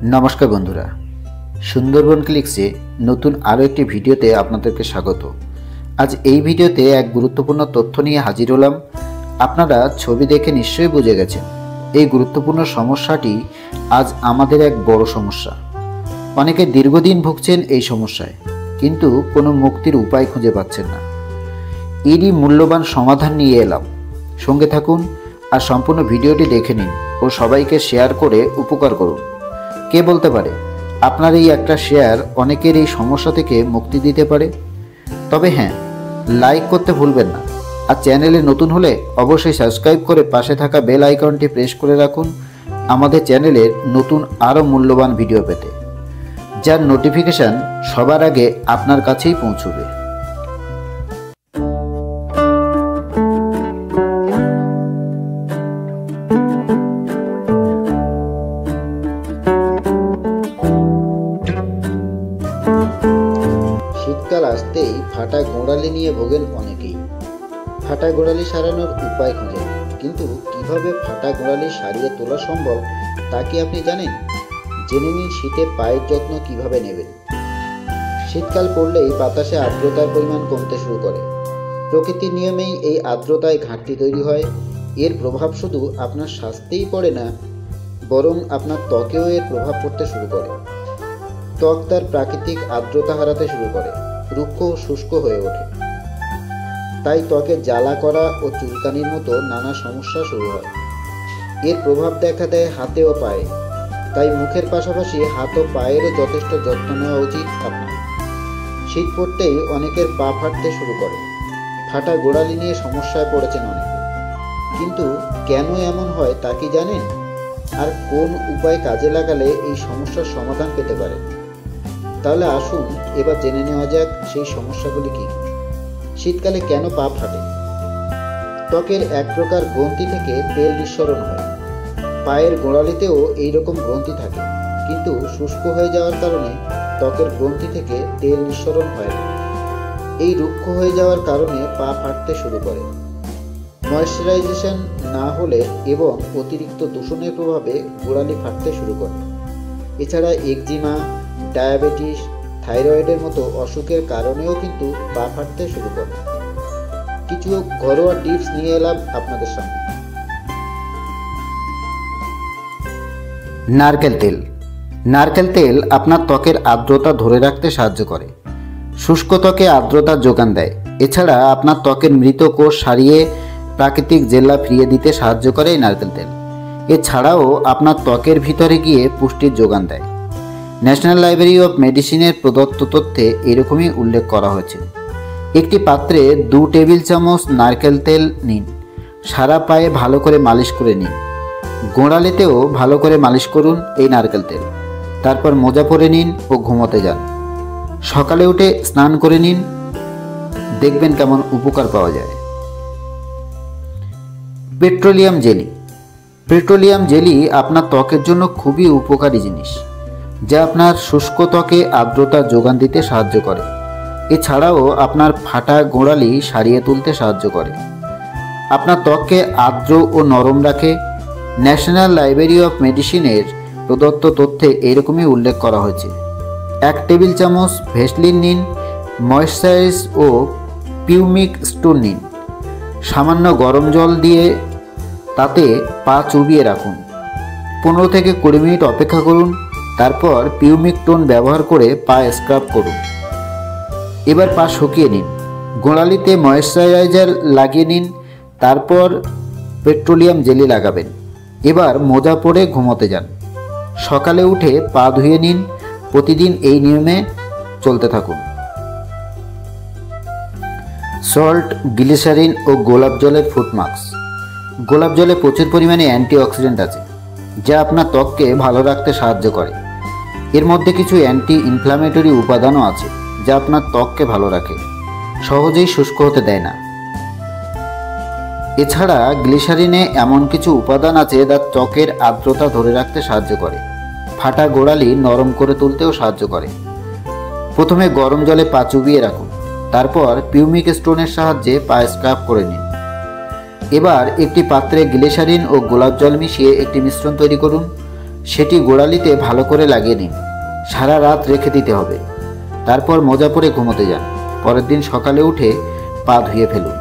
नमस्कार बंधुरा सुंदरबन क्लिक्से नतून आरो एकटी भिडियोते आपनादेरके स्वागत। आज এই ভিডিওতে এক গুরুত্বপূর্ণ তথ্য নিয়ে হাজির হলাম। আপনারা ছবি দেখে নিশ্চয়ই বুঝে গেছেন এই গুরুত্বপূর্ণ সমস্যাটি আজ আমাদের এক বড় সমস্যা। অনেকে দীর্ঘদিন ভুগছেন এই সমস্যায়, কিন্তু কোনো মুক্তির উপায় খুঁজে পাচ্ছেন না। এরই মূল্যবান সমাধান নিয়ে এলাম। সঙ্গে থাকুন আর সম্পূর্ণ ভিডিওটি দেখে নিন ও সবাইকে শেয়ার করে উপকার করুন। কে বলতে পারে আপনার এই একটা শেয়ার অনেকের এই সমস্যা থেকে মুক্তি দিতে পারে। তবে হ্যাঁ, লাইক করতে ভুলবেন না, আর চ্যানেলে নতুন হলে অবশ্যই সাবস্ক্রাইব করে পাশে থাকা বেল আইকনটি প্রেস করে রাখুন আমাদের চ্যানেলের নতুন আরও মূল্যবান ভিডিও পেতে, যার নোটিফিকেশন সবার আগে আপনার কাছেই পৌঁছবে। শীতকাল আসতেই ফাটা গোড়ালি নিয়ে ভোগেন অনেকেই। ফাটা গোড়ালি সারানোর উপায় খোঁজেন, কিন্তু কিভাবে ফাটা গোড়ালি সারিয়ে তোলা সম্ভব তা কি আপনি জানেন? জেনে নিন শীতে পায়ের যত্ন কিভাবে নেবেন। শীতকাল পড়লেই বাতাসে আর্দ্রতার পরিমাণ কমতে শুরু করে। প্রকৃতির নিয়মেই এই আর্দ্রতায় ঘাটতি তৈরি হয়। এর প্রভাব শুধু আপনার স্বাস্থ্যেই পড়ে না, বরং আপনার ত্বকেও এর প্রভাব পড়তে শুরু করে। ত্বক তার প্রাকৃতিক আর্দ্রতা হারাতে শুরু করে, রুক্ষ ও শুষ্ক হয়ে ওঠে। তাই ত্বকে জ্বালা করা ও চুলকানির মতো নানা সমস্যা শুরু হয়। এর প্রভাব দেখা দেয় হাতে ও পায়ে। তাই মুখের পাশাপাশি হাত ও পায়েরও যথেষ্ট যত্ন নেওয়া উচিত আপনার। শীত পড়তেই অনেকের পা ফাটতে শুরু করে। ফাটা গোড়ালি নিয়ে সমস্যায় পড়েছেন অনেকে, কিন্তু কেন এমন হয় তা কি জানেন? আর কোন উপায় কাজে লাগালে এই সমস্যার সমাধান পেতে পারে? তাহলে আসুন এবার জেনে নেওয়া যাক সেই সমস্যাগুলি কি। শীতকালে কেন পা ফাটে? ত্বকের এক প্রকার গ্রন্থি থেকে তেল নিঃসরণ হয়। পায়ের গোড়ালিতেও এইরকম গ্রন্থি থাকে, কিন্তু শুষ্ক হয়ে যাওয়ার কারণে ত্বকের গ্রন্থি থেকে তেল নিঃসরণ হয় না। এই রুক্ষ হয়ে যাওয়ার কারণে পা ফাটতে শুরু করে। ময়েশ্চারাইজেশন না হলে এবং অতিরিক্ত দূষণের প্রভাবে গোড়ালি ফাটতে শুরু করে। এছাড়া একজিমা, ডায়াবেটিস, থাইরয়েডের মতো অসুখের কারণেও কিন্তু পা ফাটতে শুরু করে। কিছু ঘরোয়া টিপস নিয়ে এলাম আপনাদের সামনে। নারকেল তেল। নারকেল তেল আপনার ত্বকের আর্দ্রতা ধরে রাখতে সাহায্য করে, শুষ্ক ত্বকে আর্দ্রতার যোগান দেয়। এছাড়া আপনার ত্বকের মৃত কোষ সারিয়ে প্রাকৃতিক জেল্লা ফিরিয়ে দিতে সাহায্য করে এই নারকেল তেল। এছাড়াও আপনার ত্বকের ভিতরে গিয়ে পুষ্টির যোগান দেয়। ন্যাশনাল লাইব্রেরি অফ মেডিসিনের প্রদত্ত তথ্যে এরকমই উল্লেখ করা হয়েছে। একটি পাত্রে 2 টেবিল চামচ নারকেল তেল নিন। সারা পায়ে ভালো করে মালিশ করে নিন। গোড়ালিতেও ভালো করে মালিশ করুন এই নারকেল তেল। তারপর মোজা পরে নিন ও ঘুমোতে যান। সকালে উঠে স্নান করে নিন, দেখবেন কেমন উপকার পাওয়া যায়। Petroleum jelly. পেট্রোলিয়াম জেলি আপনার ত্বকের জন্য খুবই উপকারী জিনিস, যা আপনার শুষ্ক ত্বকে আর্দ্রতা যোগান দিতে সাহায্য করে। এছাড়াও আপনার ফাটা গোড়ালি সারিয়ে তুলতে সাহায্য করে। আপনার ত্বককে আর্দ্র ও নরম রাখে। ন্যাশনাল লাইব্রেরি অফ মেডিসিনের প্রদত্ত তথ্যে এরকমই উল্লেখ করা হয়েছে। 1 টেবিল চামচ ভেসলিন নিন। ময়েশ্চারাইজ ও পিউমিক স্টোন নিন। সামান্য গরম জল দিয়ে তাতে পা চুবিয়ে রাখুন। 15 থেকে 20 মিনিট অপেক্ষা করুন। তারপর পিউমিক টোন ব্যবহার করে পা স্ক্রাব করুন। এবার পা শুকিয়ে নিন। গোড়ালিতে ময়েশ্চারাইজার লাগিয়ে নিন। তারপর পেট্রোলিয়াম জেলি লাগাবেন। এবার মোজা পরে ঘুমোতে যান। সকালে উঠে পা ধুয়ে নিন। প্রতিদিন এই নিয়মে চলতে থাকুন। সল্ট, গ্লিসারিন ও গোলাপ জলের ফুট মাস্ক। গোলাপ জলে প্রচুর পরিমাণে অ্যান্টিঅক্সিডেন্ট আছে, যা আপনার ত্বককে ভালো রাখতে সাহায্য করে। এর মধ্যে কিছু অ্যান্টি ইনফ্ল্যামেটরি উপাদানও আছে, যা আপনার ত্বককে ভালো রাখে, সহজেই শুষ্ক হতে দেয় না। এছাড়া গ্লিসারিনে এমন কিছু উপাদান আছে যা ত্বকের আর্দ্রতা ধরে রাখতে সাহায্য করে, ফাটা গোড়ালি নরম করে তুলতেও সাহায্য করে। প্রথমে গরম জলে পা চুবিয়ে রাখুন। তারপর পিউমিক স্টোনের সাহায্যে পা স্ক্রাব করে নিন। এবার একটি পাত্রে গ্লিসারিন ও গোলাপ জল মিশিয়ে একটি মিশ্রণ তৈরি করুন। সেটি গোড়ালিতে ভালো করে লাগিয়ে নিন। সারা রাত রেখে দিতে হবে। তারপর মোজা পরে ঘুমোতে যান। পরের দিন সকালে উঠে পা ধুয়ে ফেলুন।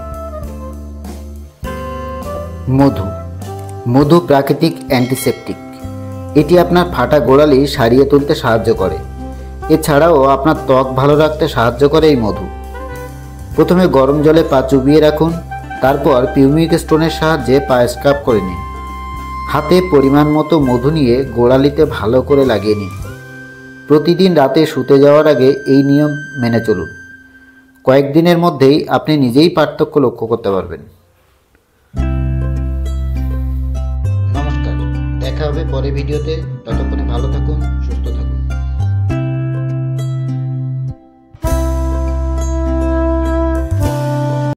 মধু। মধু প্রাকৃতিক অ্যান্টিসেপটিক। এটি আপনার ফাটা গোড়ালি সারিয়ে তুলতে সাহায্য করে। এছাড়াও আপনার ত্বক ভালো রাখতে সাহায্য করে এই মধু। প্রথমে গরম জলে পা চুবিয়ে রাখুন। তারপর পিউমিক স্টোনের সাহায্যে পা স্ক্রাব করে নিন। হাতে পরিমাণ মতো মধু নিয়ে গোড়ালিতে ভালো করে লাগিয়ে নিন। প্রতিদিন রাতে শুতে যাওয়ার আগে এই নিয়ম মেনে চলুন। কয়েকদিনের মধ্যেই আপনি নিজেই পার্থক্য লক্ষ্য করতে পারবেন। নমস্কার, দেখা হবে পরের ভিডিওতে। ততক্ষণে ভালো থাকুন, সুস্থ থাকুন।